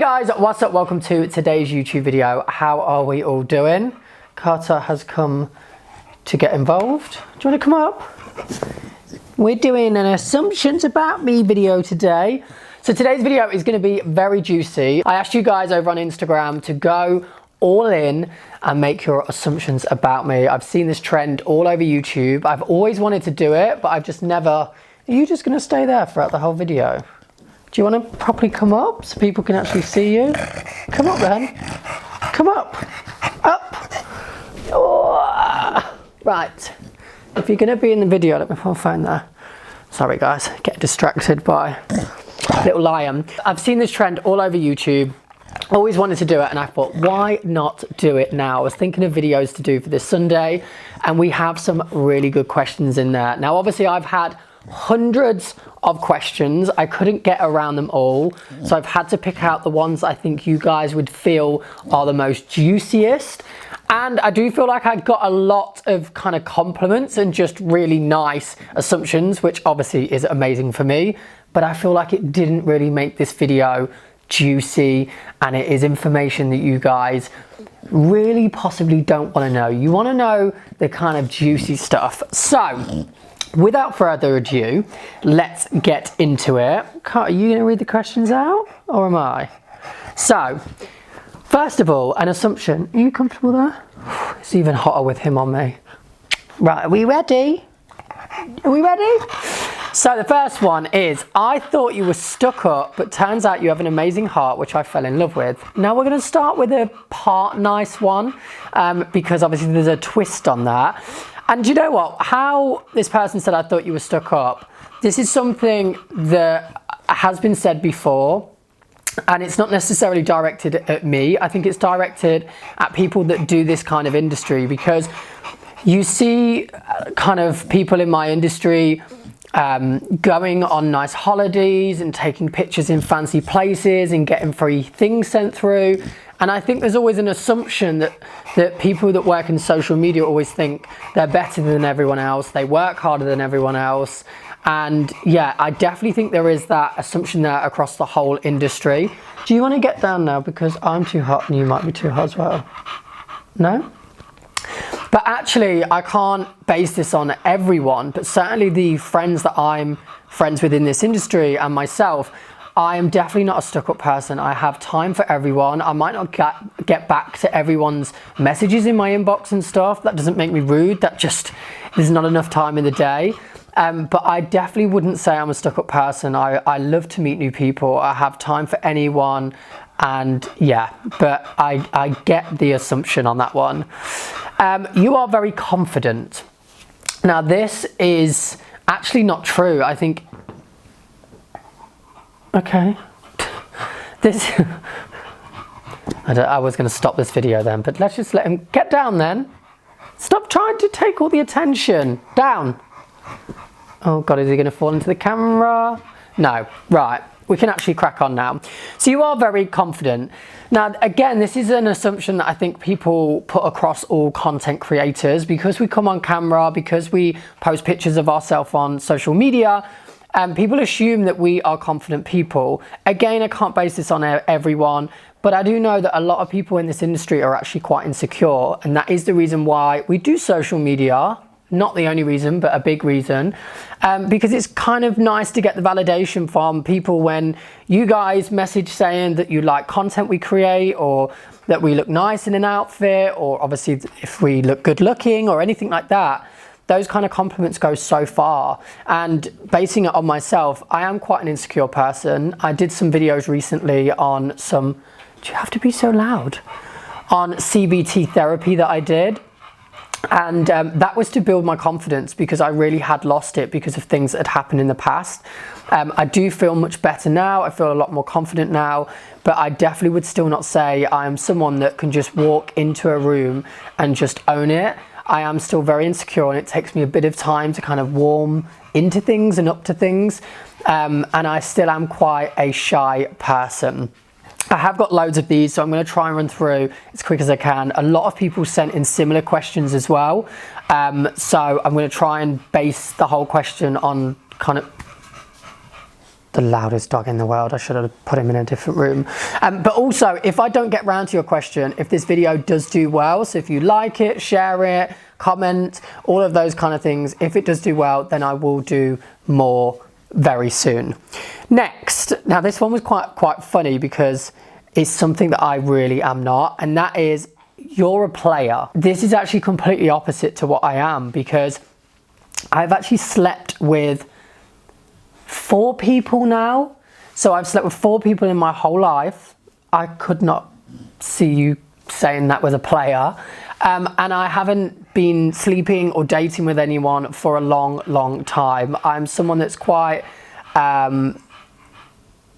Guys, what's up? Welcome to today's YouTube video. How are we all doing? Carter has come to get involved. Do you want to come up? We're doing an assumptions about me video today. So today's video is going to be very juicy. I asked you guys over on Instagram to go all in and make your assumptions about me. I've seen this trend all over YouTube. I've always wanted to do it, but I've just never... Are you just going to stay there throughout the whole video? Do you want to properly come up so people can actually see you? Come up then. Come up. Up. Oh. Right. If you're going to be in the video, let me put my phone there. Sorry guys, get distracted by little lion. I've seen this trend all over YouTube. Always wanted to do it, and I thought, why not do it now? I was thinking of videos to do for this Sunday, and we have some really good questions in there. Now, obviously, I've had hundreds of questions. I couldn't get around them all, so I've had to pick out the ones I think you guys would feel are the most juiciest. And I do feel like I got a lot of kind of compliments and just really nice assumptions, which obviously is amazing for me, but I feel like it didn't really make this video juicy, and it is information that you guys really possibly don't want to know. You want to know the kind of juicy stuff. So without further ado, let's get into it. Are you going to read the questions out, or am I? So first of all, an assumption. Are you comfortable there? It's even hotter with him on me. Right, are we ready? Are we ready? So the first one is, I thought you were stuck up, but turns out you have an amazing heart, which I fell in love with. Now we're going to start with a part nice one, because obviously there's a twist on that. And do you know what? How this person said, I thought you were stuck up. This is something that has been said before, and it's not necessarily directed at me. I think it's directed at people that do this kind of industry, because you see kind of people in my industry going on nice holidays and taking pictures in fancy places and getting free things sent through. And I think there's always an assumption that people that work in social media always think they're better than everyone else, they work harder than everyone else. And yeah, I definitely think there is that assumption there across the whole industry. Do you want to get down now, because I'm too hot and you might be too hot as well? No? But actually, I can't base this on everyone, but certainly the friends that I'm friends with in this industry and myself, I am definitely not a stuck-up person. I have time for everyone. I might not get back to everyone's messages in my inbox and stuff. That doesn't make me rude. That just, there's not enough time in the day. But I definitely wouldn't say I'm a stuck-up person. I love to meet new people. I have time for anyone. And yeah, but I get the assumption on that one. You are very confident. Now this is actually not true. I think, okay, this, I was going to stop this video then, but let's just let him get down then. Stop trying to take all the attention. Down. Oh God, is he going to fall into the camera? No, right. We can actually crack on now. So you are very confident. Now, again, this is an assumption that I think people put across all content creators, because we come on camera, because we post pictures of ourselves on social media, and people assume that we are confident people. Again, I can't base this on everyone, but I do know that a lot of people in this industry are actually quite insecure, and that is the reason why we do social media. Not the only reason, but a big reason, because it's kind of nice to get the validation from people when you guys message saying that you like content we create, or that we look nice in an outfit, or obviously if we look good looking or anything like that. Those kind of compliments go so far. And basing it on myself, I am quite an insecure person. I did some videos recently on some, do you have to be so loud? On CBT therapy that I did. And that was to build my confidence, because I really had lost it because of things that had happened in the past. I do feel much better now. I feel a lot more confident now, but I definitely would still not say I am someone that can just walk into a room and just own it. I am still very insecure, and it takes me a bit of time to kind of warm into things and up to things. And I still am quite a shy person. I have got loads of these, so I'm going to try and run through as quick as I can. A lot of people sent in similar questions as well. So I'm going to try and base the whole question on kind of... the loudest dog in the world. I should have put him in a different room. But also, if I don't get round to your question, if this video does do well, so if you like it, share it, comment, all of those kind of things, if it does do well, then I will do more very soon. Next, now this one was quite funny because it's something that I really am not, and that is, you're a player. This is actually completely opposite to what I am, because I've actually slept with 4 people now. So I've slept with 4 people in my whole life. I could not see you saying that was a player. And I haven't been sleeping or dating with anyone for a long time. I'm someone that's quite,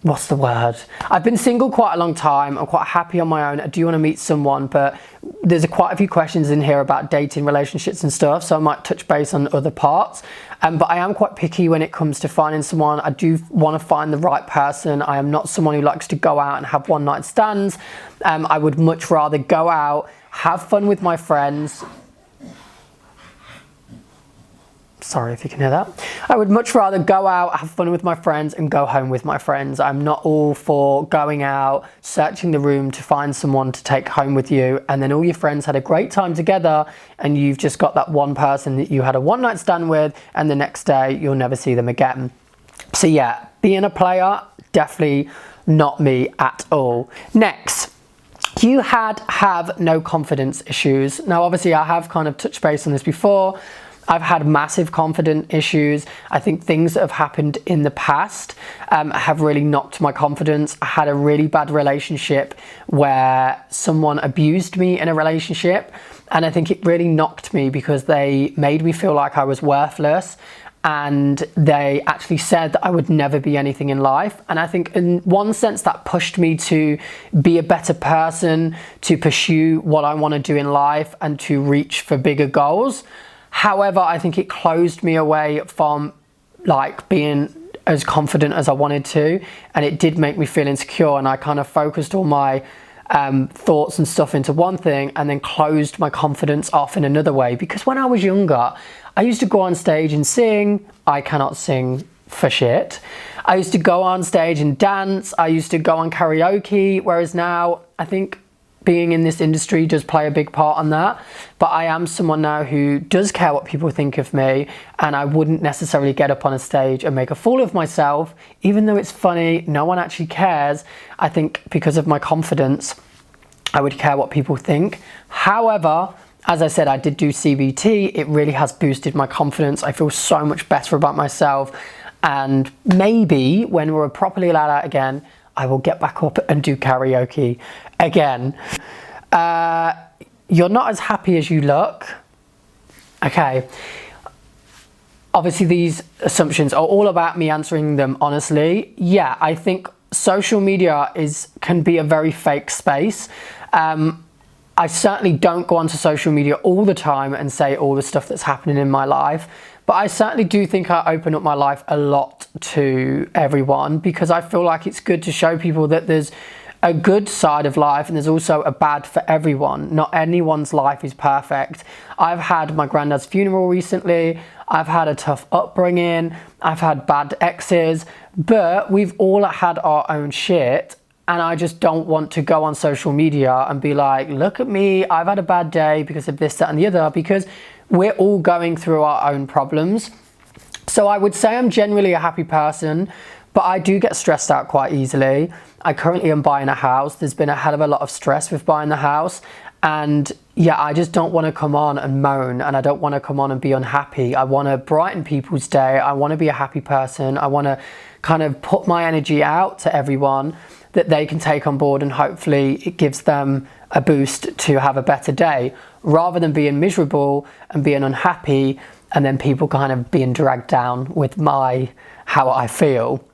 what's the word? I've been single quite a long time. I'm quite happy on my own. I do want to meet someone, but there's quite a few questions in here about dating, relationships and stuff, so I might touch base on other parts. But I am quite picky when it comes to finding someone. I do want to find the right person. I am not someone who likes to go out and have one night stands. I would much rather go out, have fun with my friends. Sorry if you can hear that. I would much rather go out, have fun with my friends and go home with my friends. I'm not all for going out, searching the room to find someone to take home with you, and then all your friends had a great time together and you've just got that one person that you had a one night stand with, and the next day you'll never see them again. So yeah, being a player, definitely not me at all. Next, you have no confidence issues. Now obviously I have kind of touched base on this before. I've had massive confidence issues. I think things that have happened in the past have really knocked my confidence. I had a really bad relationship where someone abused me in a relationship, and I think it really knocked me because they made me feel like I was worthless, and they actually said that I would never be anything in life. And I think in one sense that pushed me to be a better person, to pursue what I want to do in life and to reach for bigger goals. However, I think it closed me away from like being as confident as I wanted to, and it did make me feel insecure, and I kind of focused all my thoughts and stuff into one thing and then closed my confidence off in another way. Because when I was younger, I used to go on stage and sing. I cannot sing for shit. I used to go on stage and dance. I used to go on karaoke, whereas now I think being in this industry does play a big part on that. But I am someone now who does care what people think of me, and I wouldn't necessarily get up on a stage and make a fool of myself. Even though it's funny, no one actually cares. I think because of my confidence, I would care what people think. However, as I said, I did do CBT. It really has boosted my confidence. I feel so much better about myself. And maybe when we're properly allowed out again, I will get back up and do karaoke again. You're not as happy as you look. Okay. Obviously these assumptions are all about me answering them honestly. Yeah, I think social media can be a very fake space. I certainly don't go onto social media all the time and say all the stuff that's happening in my life, but I certainly do think I open up my life a lot to everyone, because I feel like it's good to show people that there's a good side of life and there's also a bad for everyone. Not anyone's life is perfect. I've had my granddad's funeral recently. I've had a tough upbringing. I've had bad exes, but we've all had our own shit. And I just don't want to go on social media and be like, look at me, I've had a bad day because of this, that and the other, because we're all going through our own problems. So I would say I'm generally a happy person, but I do get stressed out quite easily. I currently am buying a house. There's been a hell of a lot of stress with buying the house. And yeah, I just don't want to come on and moan, and I don't want to come on and be unhappy. I want to brighten people's day. I want to be a happy person. I want to kind of put my energy out to everyone that they can take on board, and hopefully it gives them a boost to have a better day, rather than being miserable and being unhappy and then people kind of being dragged down with how I feel.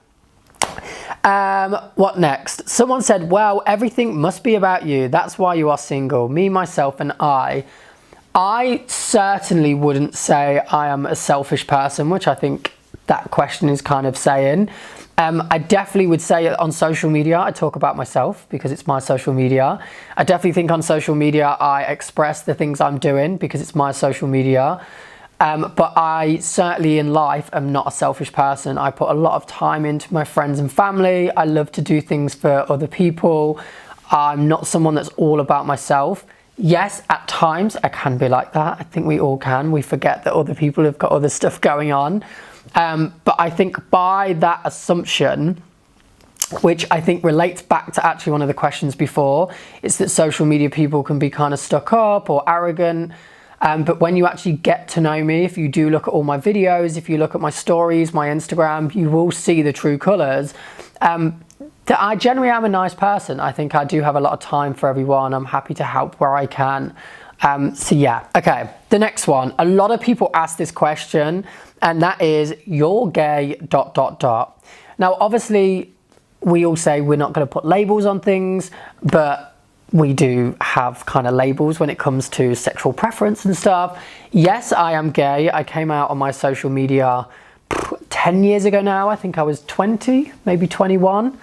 What next? Someone said, well, everything must be about you. That's why you are single. Me, myself and I certainly wouldn't say I am a selfish person, which I think that question is kind of saying. I definitely would say on social media, I talk about myself because it's my social media. I definitely think on social media, I express the things I'm doing because it's my social media. But I certainly in life am not a selfish person. I put a lot of time into my friends and family. I love to do things for other people. I'm not someone that's all about myself. Yes, at times I can be like that. I think we all can. We forget that other people have got other stuff going on. But I think by that assumption, which I think relates back to actually one of the questions before, is that social media people can be kind of stuck up or arrogant. But when you actually get to know me, if you do look at all my videos, if you look at my stories, my Instagram, you will see the true colours. That I generally am a nice person. I think I do have a lot of time for everyone. I'm happy to help where I can. So yeah, okay. The next one, a lot of people ask this question, and that is, you're gay, ... Now, obviously, we all say we're not going to put labels on things, but we do have kind of labels when it comes to sexual preference and stuff. Yes, I am gay. I came out on my social media 10 years ago now. I think I was 20, maybe 21.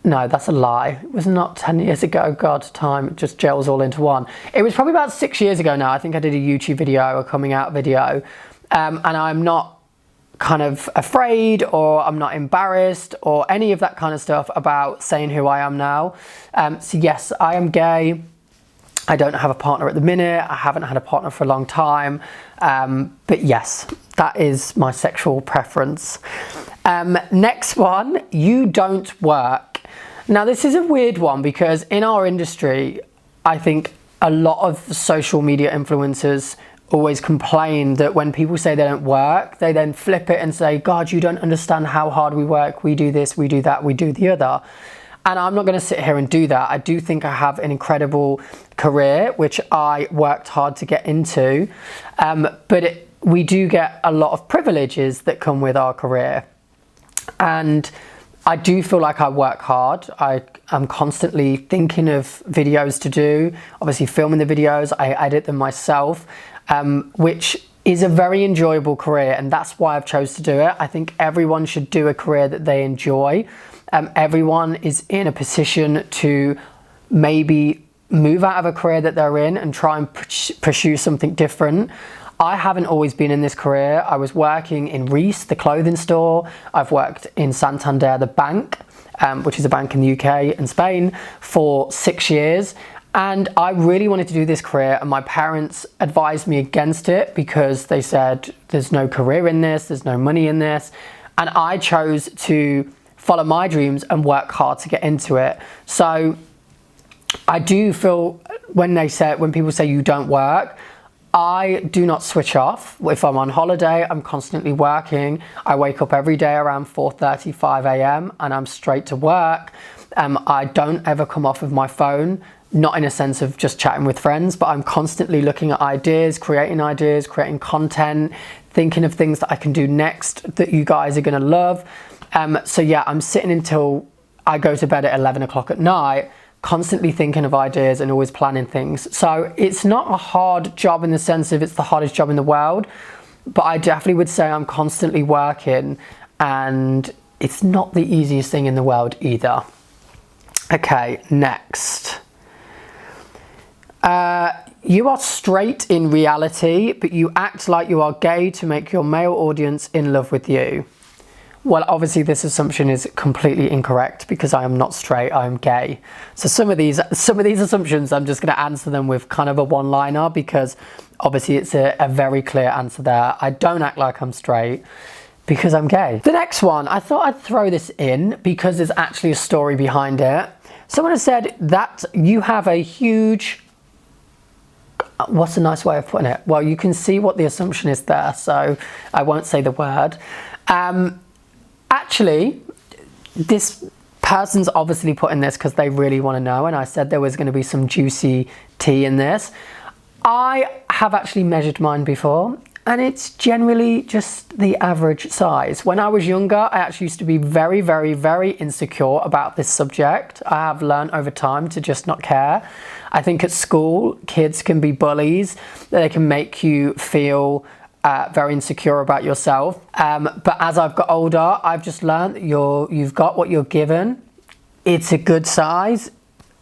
No, that's a lie. It was not 10 years ago. God, time just gels all into one. It was probably about 6 years ago now. I think I did a YouTube video, a coming out video. And I'm not kind of afraid, or I'm not embarrassed or any of that kind of stuff about saying who I am now. So yes, I am gay. I don't have a partner at the minute. I haven't had a partner for a long time. But yes, that is my sexual preference. Next one, you don't work. Now, this is a weird one because in our industry, I think a lot of social media influencers always complain that when people say they don't work, they then flip it and say, God, you don't understand how hard we work. We do this, we do that, we do the other. And I'm not going to sit here and do that. I do think I have an incredible career, which I worked hard to get into. But we do get a lot of privileges that come with our career. And I do feel like I work hard. I'm constantly thinking of videos to do, obviously filming the videos, I edit them myself, which is a very enjoyable career, and that's why I've chose to do it. I think everyone should do a career that they enjoy. Everyone is in a position to maybe move out of a career that they're in and try and pursue something different. I haven't always been in this career. I was working in Reiss, the clothing store. I've worked in Santander, the bank, which is a bank in the UK and Spain, for 6 years. And I really wanted to do this career, and my parents advised me against it because they said, there's no career in this, there's no money in this. And I chose to follow my dreams and work hard to get into it. So I do feel when people say you don't work, I do not switch off. If I'm on holiday, I'm constantly working. I wake up every day around 4:30, 5 a.m. and I'm straight to work. I don't ever come off of my phone, not in a sense of just chatting with friends, but I'm constantly looking at ideas, creating content, thinking of things that I can do next that you guys are gonna love. So yeah, I'm sitting until I go to bed at 11 o'clock at night, constantly thinking of ideas and always planning things. So it's not a hard job in the sense of it's the hardest job in the world, but I definitely would say I'm constantly working, and it's not the easiest thing in the world either. Okay, next. You are straight in reality, but you act like you are gay to make your male audience in love with you. Well, obviously this assumption is completely incorrect because I am not straight, I am gay. So some of these assumptions, I'm just going to answer them with kind of a one-liner because obviously it's a very clear answer there. I don't act like I'm straight because I'm gay. The next one, I thought I'd throw this in because there's actually a story behind it. Someone has said that you have a huge... What's a nice way of putting it? Well, you can see what the assumption is there, so I won't say the word. Actually, this person's obviously putting this because they really want to know, and I said there was going to be some juicy tea in this. I have actually measured mine before, and it's generally just the average size. When I was younger, I actually used to be very, very, very insecure about this subject. I have learned over time to just not care. I think at school, kids can be bullies. They can make you feel very insecure about yourself. But as I've got older, I've just learned that you've got what you're given. It's a good size.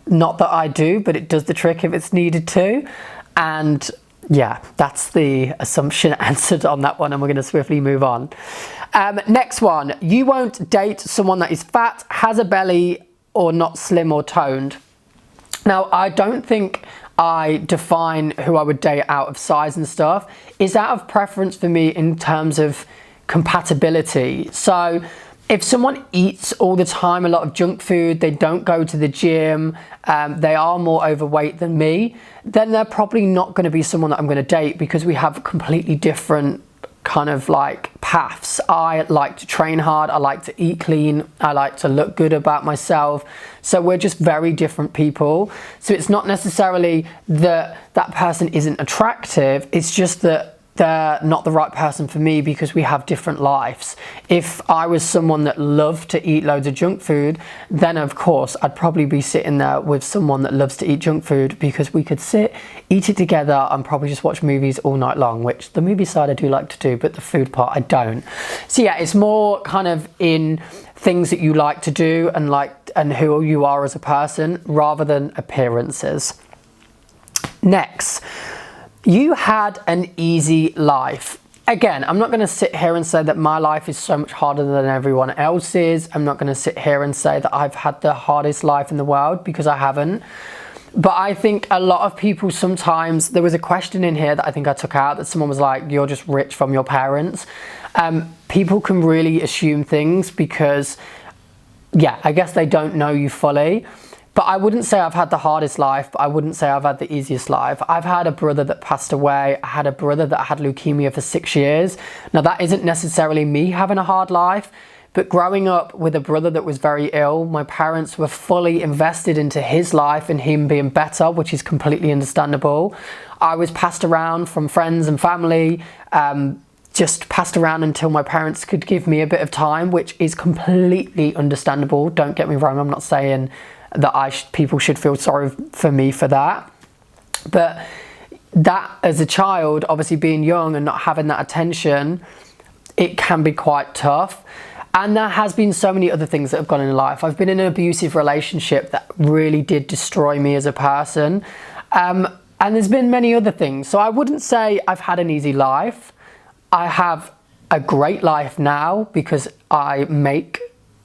Not that I do, but it does the trick if it's needed to. And yeah, that's the assumption answered on that one, and we're going to swiftly move on. Next one, you won't date someone that is fat, has a belly, or not slim or toned. Now, I don't think I define who I would date out of size and stuff. It's out of preference for me in terms of compatibility. So if someone eats all the time a lot of junk food, they don't go to the gym, they are more overweight than me, then they're probably not going to be someone that I'm going to date, because we have completely different kind of like paths. I like to train hard, I like to eat clean, I like to look good about myself. So we're just very different people. So it's not necessarily that that person isn't attractive, it's just that they're not the right person for me because we have different lives. If I was someone that loved to eat loads of junk food, then of course I'd probably be sitting there with someone that loves to eat junk food, because we could sit, eat it together, and probably just watch movies all night long, which the movie side I do like to do, but the food part I don't. So yeah, it's more kind of in things that you like to do and who you are as a person, rather than appearances. Next, you had an easy life. Again, I'm not going to sit here and say that my life is so much harder than everyone else's. I'm not going to sit here and say that I've had the hardest life in the world, because I haven't. But I think a lot of people sometimes, there was a question in here that I think I took out, that someone was like, you're just rich from your parents. People can really assume things because, yeah, I guess they don't know you fully. But I wouldn't say I've had the hardest life, but I wouldn't say I've had the easiest life. I've had a brother that passed away. I had a brother that had leukemia for 6 years. Now, that isn't necessarily me having a hard life, but growing up with a brother that was very ill, my parents were fully invested into his life and him being better, which is completely understandable. I was passed around from friends and family, just passed around until my parents could give me a bit of time, which is completely understandable. Don't get me wrong, I'm not saying that people should feel sorry for me for that. But that, as a child, obviously being young and not having that attention, it can be quite tough. And there has been so many other things that have gone in life. I've been in an abusive relationship that really did destroy me as a person. And there's been many other things. So I wouldn't say I've had an easy life. I have a great life now because I make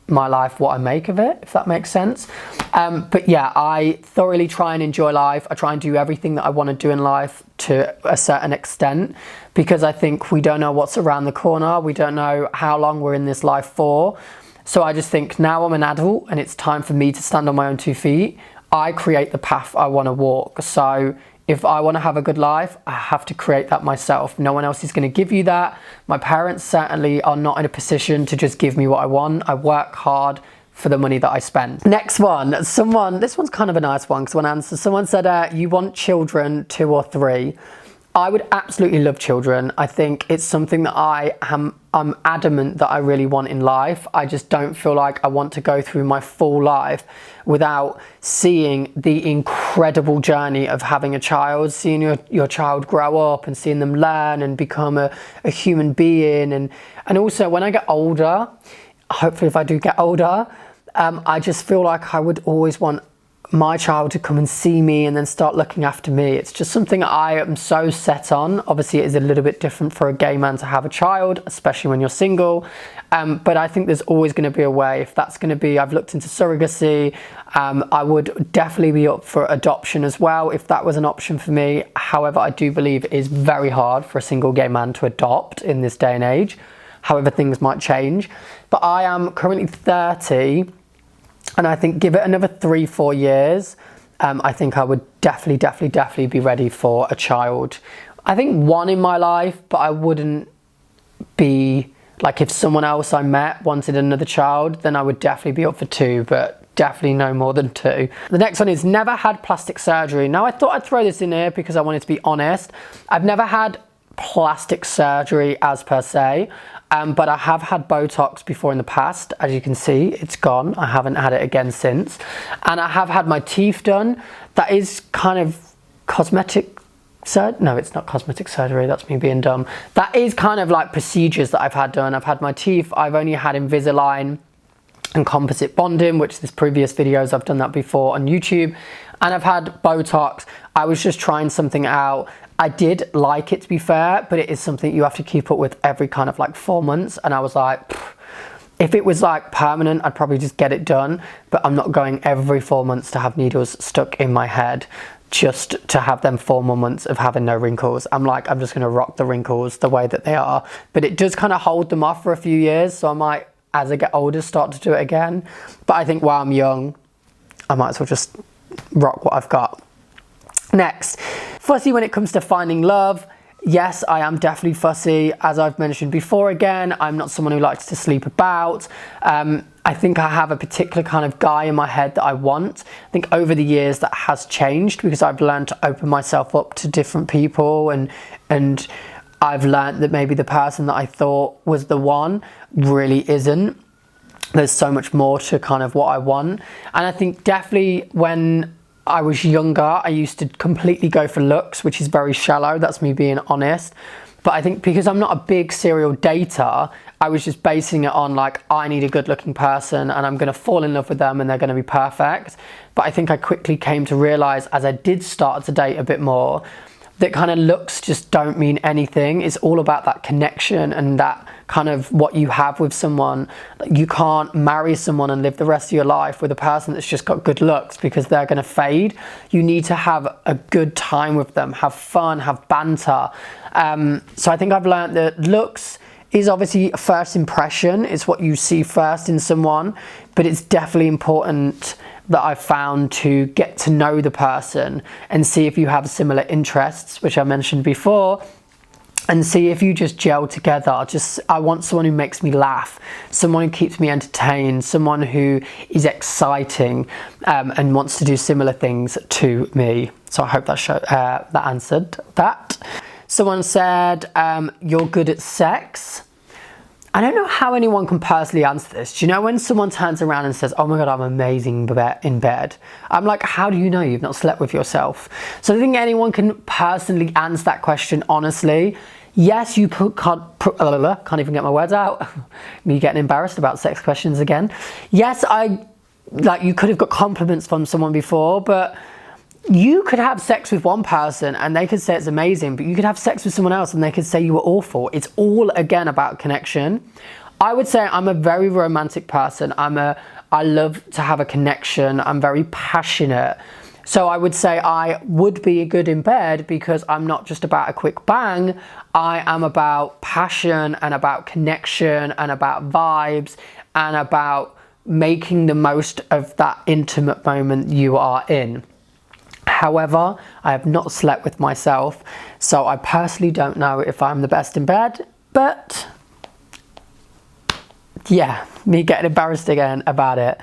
my life what I make of it, if that makes sense. But yeah, I thoroughly try and enjoy life. I try and do everything that I want to do in life to a certain extent, because I think we don't know what's around the corner. We don't know how long we're in this life for. So I just think now I'm an adult and it's time for me to stand on my own 2 feet. I create the path I want to walk. So if I want to have a good life, I have to create that myself. No one else is going to give you that. My parents certainly are not in a position to just give me what I want. I work hard for the money that I spend. Next one, this one's kind of a nice one, because one answer, someone said, you want children, 2 or 3. I would absolutely love children. I think it's something that I'm adamant that I really want in life. I just don't feel like I want to go through my full life without seeing the incredible journey of having a child, seeing your child grow up and seeing them learn and become a human being. And also when I get older, hopefully if I do get older, I just feel like I would always want my child to come and see me and then start looking after me. It's just something I am so set on. Obviously it is a little bit different for a gay man to have a child, especially when you're single, but I think there's always going to be a way. If that's going to be, I've looked into surrogacy, I would definitely be up for adoption as well if that was an option for me. However, I do believe it is very hard for a single gay man to adopt in this day and age. However, things might change. But I am currently 30, and I think give it another 3-4 years, I think I would definitely be ready for a child. I think 1 in my life, but I wouldn't be, like if someone else I met wanted another child, then I would definitely be up for 2, but definitely no more than 2. The next one is never had plastic surgery. Now I thought I'd throw this in here because I wanted to be honest. I've never had plastic surgery as per se, but I have had Botox before in the past. As you can see, it's gone. I haven't had it again since. And I have had my teeth done. That is kind of cosmetic surgery. No, it's not cosmetic surgery. That's me being dumb. That is kind of like procedures that I've had done. I've had my teeth. I've only had Invisalign. and composite bonding, which there's previous videos I've done that before on YouTube, and I've had Botox. I was just trying something out. I did like it, to be fair, but it is something you have to keep up with every kind of like 4 months, and I was like, if it was like permanent, I'd probably just get it done, but I'm not going every 4 months to have needles stuck in my head just to have them 4 more months of having no wrinkles. I'm like, I'm just gonna rock the wrinkles the way that they are, but it does kind of hold them off for a few years, so I might, as I get older, start to do it again. But I think while I'm young, I might as well just rock what I've got. Next, fussy when it comes to finding love. Yes, I am definitely fussy. As I've mentioned before, again, I'm not someone who likes to sleep about. I think I have a particular kind of guy in my head that I want. I think over the years that has changed because I've learned to open myself up to different people, and I've learned that maybe the person that I thought was the one really isn't. There's so much more to kind of what I want. And I think definitely when I was younger, I used to completely go for looks, which is very shallow. That's me being honest. But I think because I'm not a big serial dater, I was just basing it on like, I need a good looking person and I'm going to fall in love with them and they're going to be perfect. But I think I quickly came to realize as I did start to date a bit more, that kind of looks just don't mean anything. It's all about that connection and that kind of what you have with someone. You can't marry someone and live the rest of your life with a person that's just got good looks because they're going to fade. You need to have a good time with them, have fun, have banter. So I think I've learned that looks is obviously a first impression. It's what you see first in someone, but it's definitely important that I've found to get to know the person and see if you have similar interests, which I mentioned before, and see if you just gel together. I want someone who makes me laugh, someone who keeps me entertained, someone who is exciting and wants to do similar things to me. So I hope that answered that. Someone said, you're good at sex. I don't know how anyone can personally answer this. Do you know when someone turns around and says, oh my God, I'm amazing in bed? I'm like, how do you know you've not slept with yourself? So I think anyone can personally answer that question honestly. Yes, you can't even get my words out. Me getting embarrassed about sex questions again. Yes, you could have got compliments from someone before, but you could have sex with one person and they could say it's amazing, but you could have sex with someone else and they could say you were awful. It's all, again, about connection. I would say I'm a very romantic person. I love to have a connection. I'm very passionate. So I would say I would be good in bed because I'm not just about a quick bang. I am about passion and about connection and about vibes and about making the most of that intimate moment you are in. However, I have not slept with myself, so I personally don't know if I'm the best in bed, but yeah, me getting embarrassed again about it.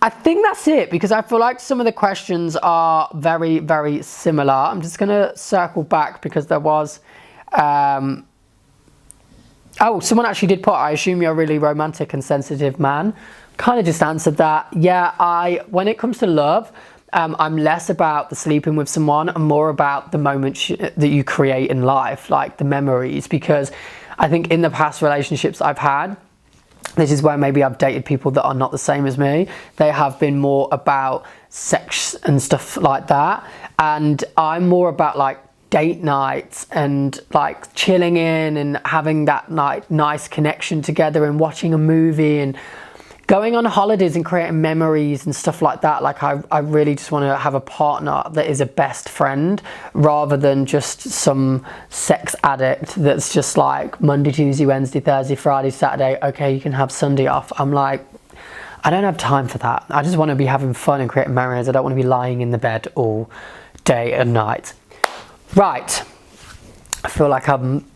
I think that's it because I feel like some of the questions are very, very similar. I'm just going to circle back because there was, oh, someone actually did put, I assume you're a really romantic and sensitive man. Kind of just answered that. Yeah, when it comes to love, I'm less about the sleeping with someone and more about the moments that you create in life, like the memories, because I think in the past relationships I've had, this is where maybe I've dated people that are not the same as me. They have been more about sex and stuff like that. And I'm more about like date nights and like chilling in and having that nice connection together and watching a movie and going on holidays and creating memories and stuff like that. Like I really just want to have a partner that is a best friend rather than just some sex addict that's just like Monday, Tuesday, Wednesday, Thursday, Friday, Saturday. Okay, you can have Sunday off. I'm like, I don't have time for that. I just want to be having fun and creating memories. I don't want to be lying in the bed all day and night. Right. I feel like I'm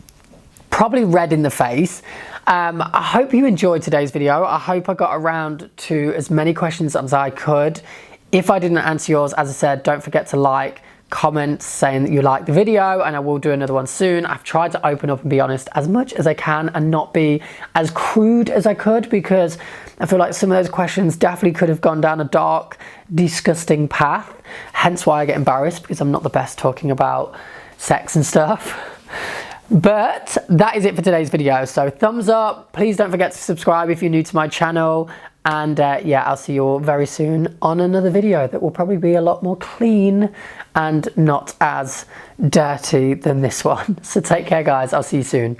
probably red in the face. I hope you enjoyed today's video. I hope I got around to as many questions as I could. If I didn't answer yours, as I said, don't forget to like, comment saying that you liked the video, and I will do another one soon. I've tried to open up and be honest as much as I can and not be as crude as I could, because I feel like some of those questions definitely could have gone down a dark, disgusting path. Hence why I get embarrassed, because I'm not the best talking about sex and stuff. But that is it for today's video. So thumbs up, please don't forget to subscribe if you're new to my channel. And yeah, I'll see you all very soon on another video that will probably be a lot more clean and not as dirty than this one. So take care guys, I'll see you soon.